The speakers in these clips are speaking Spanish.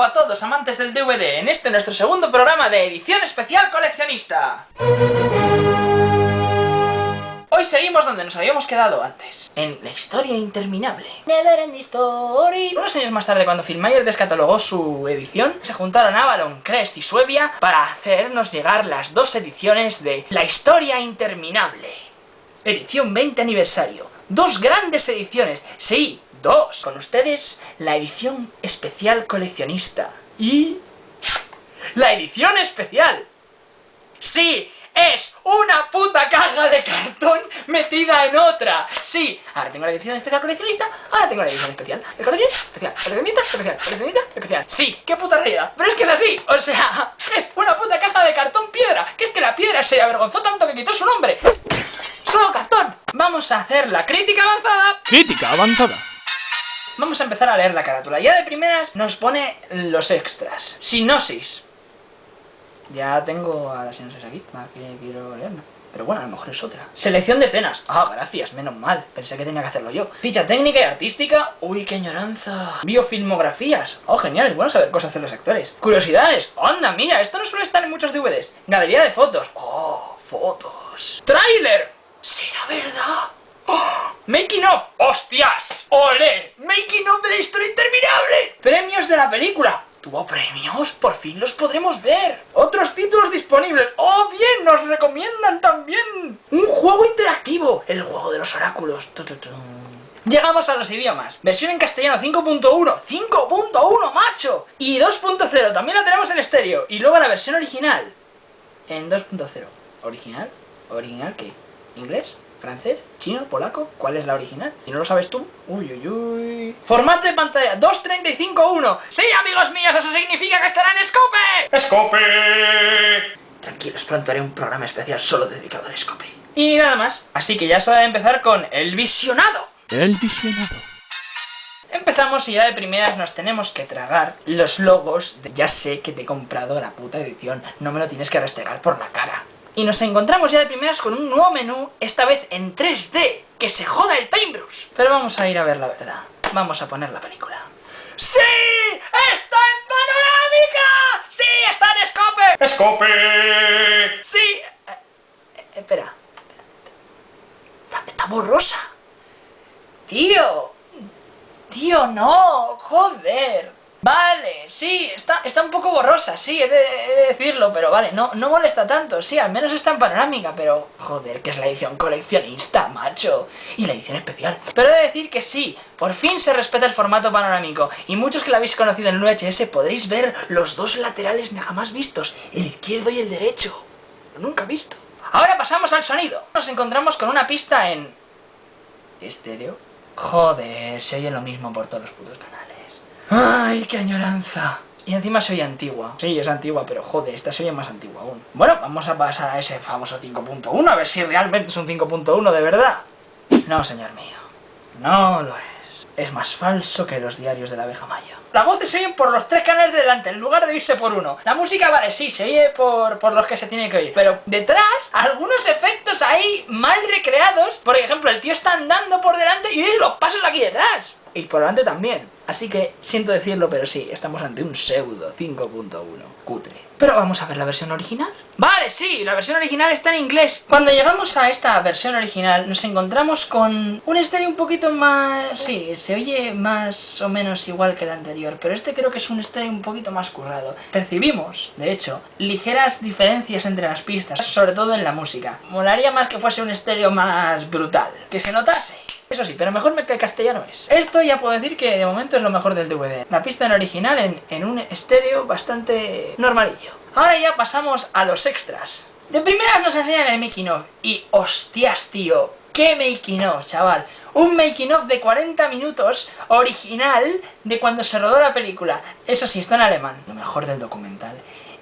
nuevo a todos amantes del DVD en este nuestro segundo programa de edición especial coleccionista. Hoy seguimos donde nos habíamos quedado antes, en la historia interminable. Never Ending Story. Unos años más tarde, cuando Filmayer descatalogó su edición, se juntaron Avalon, Crest y Suevia para hacernos llegar las dos ediciones de La Historia Interminable. Edición 20 aniversario. Dos grandes ediciones, sí, dos. Con ustedes, la edición especial coleccionista. Y... ¡la edición especial! ¡Sí! ¡Es una puta caja de cartón metida en otra! Sí, ahora tengo la edición especial coleccionista, ahora tengo la edición especial de coleccionista, especial, coleccionista, especial, coleccionista, especial. Sí, qué puta realidad, pero es que es así, o sea, es una puta caja de cartón piedra, que es que la piedra se avergonzó tanto que quitó su nombre. ¡Solo cartón! Vamos a hacer la crítica avanzada. Crítica avanzada. Vamos a empezar a leer la carátula. Ya de primeras nos pone los extras. Sinopsis. Ya tengo a la sinopsis aquí, ¿para qué quiero leerla? Pero bueno, a lo mejor es otra. Selección de escenas. Ah, gracias, menos mal. Pensé que tenía que hacerlo yo. Ficha técnica y artística. Uy, qué añoranza. Biofilmografías. Oh, genial, es bueno saber cosas de los actores. Curiosidades. Anda, mira, esto no suele estar en muchos DVDs. Galería de fotos. Oh, fotos. Tráiler. ¿Será verdad? ¡Oh! Making of. ¡Hostias! ¡Olé! Making of de la historia interminable. Premios de la película. ¿Tuvo premios? Por fin los podremos ver. Otros títulos disponibles. ¡Oh, bien! Nos recomiendan también un juego interactivo. El juego de los oráculos. Llegamos a los idiomas. Versión en castellano 5.1. 5.1, macho. Y 2.0. También la tenemos en estéreo. Y luego la versión original en 2.0. ¿Original? ¿Original qué? ¿Inglés? ¿Francés? ¿Chino? ¿Polaco? ¿Cuál es la original? Si no lo sabes tú. Uy, uy, uy. Formato de pantalla 2.35.1. Sí, amigos míos, eso significa que estará en Scope. ¡Scope! Tranquilos, pronto haré un programa especial solo dedicado al Scope. Y nada más. Así que ya es hora de empezar con el visionado. El visionado. Empezamos y ya de primeras nos tenemos que tragar los logos de ya sé que te he comprado la puta edición. No me lo tienes que restregar por la cara. Y nos encontramos ya de primeras con un nuevo menú, esta vez en 3D. ¡Que se joda el paintbrush! Pero vamos a ir a ver la verdad. Vamos a poner la película. ¡Sí! ¡Está en panorámica! ¡Sí! ¡Está en Scope! ¡Scope! ¡Sí! Espera. Está borrosa. Tío. Tío, no. Joder. Vale, sí, está un poco borrosa, sí, he de decirlo, pero vale, no molesta tanto, sí, al menos está en panorámica, pero... joder, que es la edición coleccionista, macho, y la edición especial. Pero he de decir que sí, por fin se respeta el formato panorámico, y muchos que la habéis conocido en el VHS podréis ver los dos laterales jamás vistos, el izquierdo y el derecho, nunca visto. Ahora pasamos al sonido. Nos encontramos con una pista en... ¿estéreo? Joder, se oye lo mismo por todos los putos canales. ¡Ay, qué añoranza! Y encima se oye antigua. Sí, es antigua, pero joder, esta se oye más antigua aún. Bueno, vamos a pasar a ese famoso 5.1, a ver si realmente es un 5.1 de verdad. No, señor mío. No lo es. Es más falso que los diarios de la abeja maya. Las voces se oyen por los tres canales de delante, en lugar de irse por uno. La música, vale, sí, se oye por los que se tiene que oír. Pero detrás, algunos efectos ahí mal recreados. Por ejemplo, el tío está andando por delante y los pasos aquí detrás. Y por delante también. Así que, siento decirlo, pero sí, estamos ante un pseudo 5.1. Cutre. Pero vamos a ver la versión original. Vale, sí, la versión original está en inglés. Cuando llegamos a esta versión original, nos encontramos con un estéreo un poquito más... sí, se oye más o menos igual que el anterior, pero este creo que es un estéreo un poquito más currado. Percibimos, de hecho, ligeras diferencias entre las pistas, sobre todo en la música. Molaría más que fuese un estéreo más brutal, que se notase. Eso sí, pero mejor que el castellano es. Esto ya puedo decir que de momento es lo mejor del DVD. La pista en original en un estéreo bastante normalillo. Ahora ya pasamos a los extras. De primeras nos enseñan el making of. Y hostias, tío, ¿qué making of, chaval? Un making of de 40 minutos original de cuando se rodó la película. Eso sí, está en alemán. Lo mejor del documental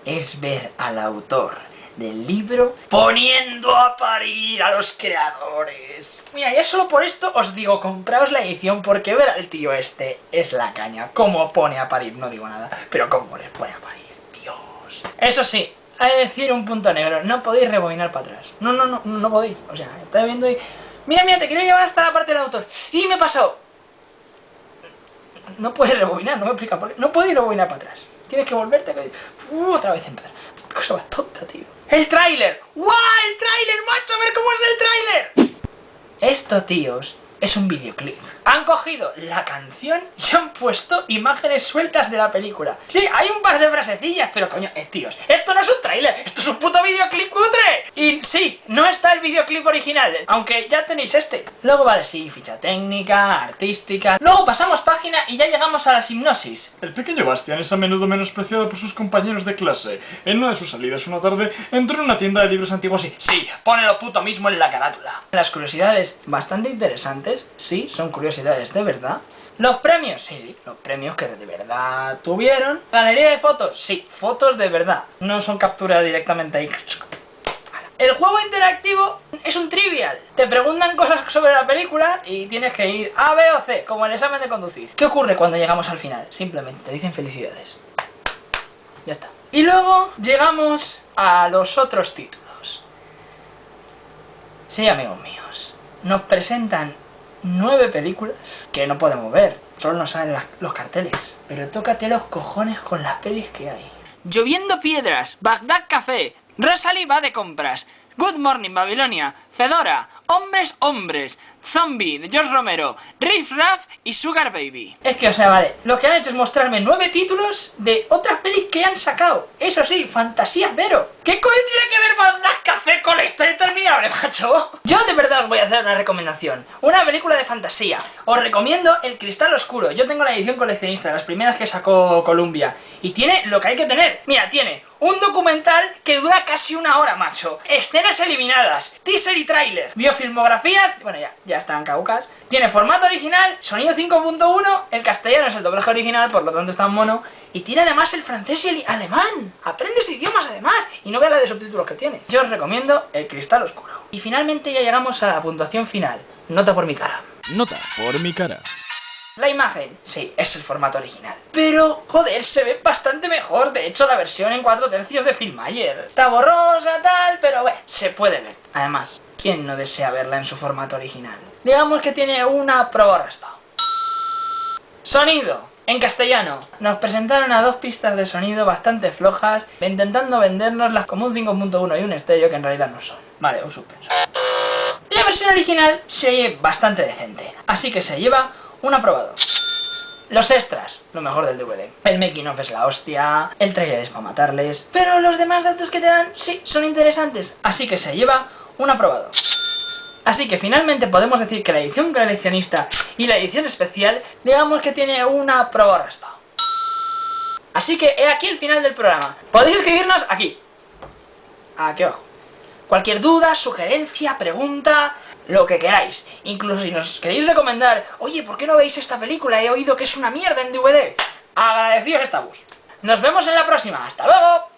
es ver al autor del libro poniendo a parir a los creadores. Mira, ya solo por esto os digo, compraos la edición, porque ver al tío este es la caña. Cómo pone a parir, no digo nada, pero cómo les pone a parir, Dios. Eso sí, hay que decir un punto negro, no podéis rebobinar para atrás. No podéis, o sea, estáis viendo y... mira, te quiero llevar hasta la parte del autor. Y me he pasado no puedes rebobinar, no me explica por qué. No puedes rebobinar para atrás. Tienes que volverte otra vez empezar. Cosa más tonta, tío. ¡El tráiler! ¡Guau! ¡El tráiler, macho! ¡A ver cómo es el tráiler! Esto, tíos, es un videoclip. Han cogido la canción y han puesto imágenes sueltas de la película. Sí, hay un par de frasecillas, pero coño, tíos, esto no es un tráiler, esto es un puto videoclip cutre. Y sí, no está el videoclip original, aunque ya tenéis este. Luego vale, sí, ficha técnica, artística. Luego pasamos página y ya llegamos a la hipnosis. El pequeño Bastian es a menudo menospreciado por sus compañeros de clase. En una de sus salidas una tarde entró en una tienda de libros antiguos y... Sí, pone lo puto mismo en la carátula. Las curiosidades bastante interesantes, sí, son curiosidades de verdad. Los premios, sí, los premios que de verdad tuvieron. Galería de fotos, sí, fotos de verdad, no son capturas directamente ahí. El juego interactivo es un trivial. Te preguntan cosas sobre la película y tienes que ir A, B o C, como el examen de conducir. ¿Qué ocurre cuando llegamos al final? Simplemente te dicen felicidades. Ya está. Y luego llegamos a los otros títulos. Sí, amigos míos, nos presentan 9 películas que no podemos ver, solo nos salen los carteles. Pero tócate los cojones con las pelis que hay. Lloviendo piedras, Bagdad Café, Rosalie va de compras, Good Morning Babilonia, Fedora, Hombres Hombres, Zombie de George Romero, Riff Raff y Sugar Baby. Es que, o sea, vale, lo que han hecho es mostrarme 9 títulos de otras pelis que han sacado. Eso sí, fantasía cero. ¿Qué coño tiene que ver Bagdad Café con la historia interminable, macho? Yo de verdad os voy a hacer una recomendación. Una película de fantasía. Os recomiendo El Cristal Oscuro. Yo tengo la edición coleccionista, de las primeras que sacó Columbia. Y tiene lo que hay que tener. Mira, tiene un documental que dura casi 1 hora, macho. Escenas eliminadas, teaser y tráiler, biofilmografías, bueno, ya están caducas. Tiene formato original, sonido 5.1, el castellano es el doblaje original, por lo tanto está en mono. Y tiene además el francés y el alemán. Aprendes idiomas además. Y no veas la de subtítulos que tiene. Yo os recomiendo El Cristal Oscuro. Y finalmente ya llegamos a la puntuación final. Nota por mi cara. Nota por mi cara. La imagen, sí, es el formato original. Pero, joder, se ve bastante mejor. De hecho, la versión en 4/3 de Filmmayer está borrosa, tal, pero bueno, se puede ver. Además, ¿quién no desea verla en su formato original? Digamos que tiene una prueba raspa. Sonido. En castellano, nos presentaron a 2 pistas de sonido bastante flojas, intentando vendérnoslas como un 5.1 y un estéreo que en realidad no son. Vale, un suspenso. La versión original se oye bastante decente, así que se lleva un aprobado. Los extras, lo mejor del DVD. El making of es la hostia, el trailer es para matarles, pero los demás datos que te dan, sí, son interesantes, así que se lleva un aprobado. Así que finalmente podemos decir que la edición coleccionista y la edición especial, digamos que tiene una prueba raspa. Así que he aquí el final del programa. Podéis escribirnos aquí abajo. Cualquier duda, sugerencia, pregunta, lo que queráis. Incluso si nos queréis recomendar, oye, ¿por qué no veis esta película? He oído que es una mierda en DVD. Agradecidos estamos. Nos vemos en la próxima. ¡Hasta luego!